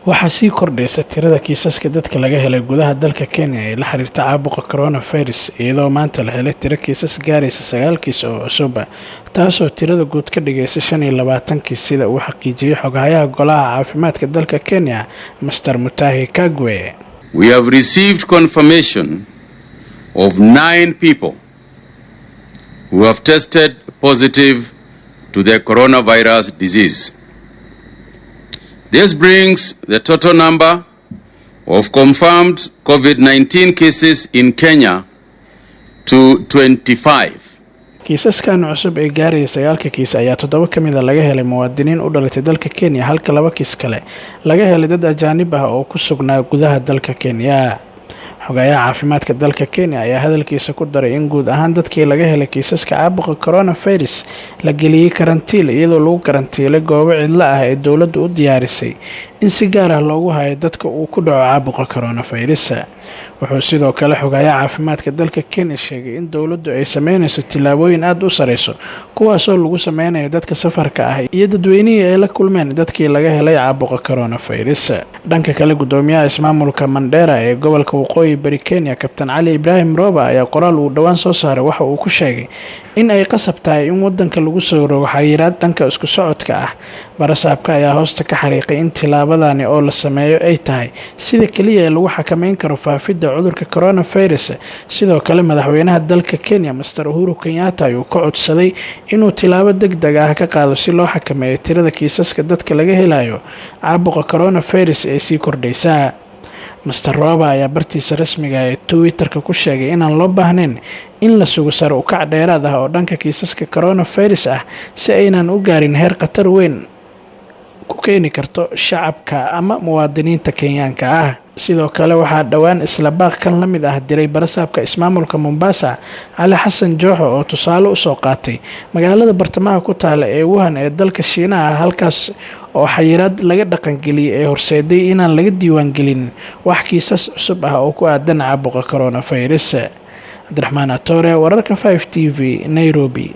waxaa sii kordhaysa tirada kiisaska dadka laga helay gudaha dalka Kenya ee la xiriirta caabuqa Carona Virus iyadoo maanta la helay tiro kiisas gaaraysa 9 kiis oo cusub taasoo tirada guud ka dhigaysa 25 kiis sida uu xaqiijiyay xogayaha golaha caafimaadka dalka Kenya Mr. Mutahi Kagwe. We have received confirmation of 9 people who have tested positive to the coronavirus disease. This brings the total number of confirmed COVID-19 cases in Kenya to 25. kiisaskan cusub ee gaaraya 9 kiis ayaa 7 kamid laga helay muwaadiniin u dhalatay dalka Kenya halka 2 kiis kale laga helay dad ajaanib ah oo ku sugnaa gudaha dalka Kenya. xogayaha caafimaadka dalka Kenya ayaa hadalkiisa ku daray in guud ahaan dadkii laga helay kiisaska caabuqa coronavirus la geliyay karantiil iyadoo lagu karantiilay goobo cidla ah ee dawladdu u diyaarisay in si gaar ah loogu hayo dadka uu ku dhaco caabuqa coronavirus. wuxuu sidoo kale xogayaha caafimaadka dalka Kenya sheegay in dawladdu ay sameynayso tilaabooyin aad u sareyso kuwaas oo lagu sameynayo dadka safarka ah iyo dadweynaha ay la kulmeen dadkii laga helay caabuqa coronavirus. dhanka kale gudoomiyaha ismaamulka Mandera ee gobolka waqooyi bari Kenya Captain Ali Ibrahim Roba ayaa qoraal uu dhawaan soo saaray waxa uu ku sheegay in ay qasab tahay in wadanka lagu soo rogo xayiraad dhanka isku socodka ah. barasaabka ayaa hoosta ka xariiqay in tilaabadani oo la sameeyo ay tahay sida kaliya ee lagu xakameyn karo faafidda cudurka coronavirus. sidoo kale madaxweynaha dalka Kenya Mr. Uhuru Kenyatta ayuu ka codsaday inuu tilaabo degdeg ah ka qaado si loo xakameeyo tirada kiisaska dadka laga helayo caabuqa coronavirus ee sii kordhaysa. Mr. Roba ayaa bartiisa rasmiga ah ee Twitter-ka ku sheegay inaan loo baahnayn in la sugo sare u kac dheeraad ah oo dhanka kiisaska coronavirus ah si aynan u gaarin heer khatar weyn ku keeni karto shacabka ama muwaadiniinta Kenyaanka ah. sidoo kale waxaa dhawaan isla baaq kan la mid ah diray barasaabka ismaamulka Mombasa Ali Xasan Jooxo oo tusaale u soo qaatay magaalada bartamaha ku taala ee Wuhan ee dalka Shiinaha halkaas oo xayiraad laga dhaqan geliyay ee horseeday inaan laga diiwaan gelin wax kiisas cusub ah oo ku aadan caabuqa coronavirus. Abdiraxmaan Atoore wararka 5 TV Nairobi.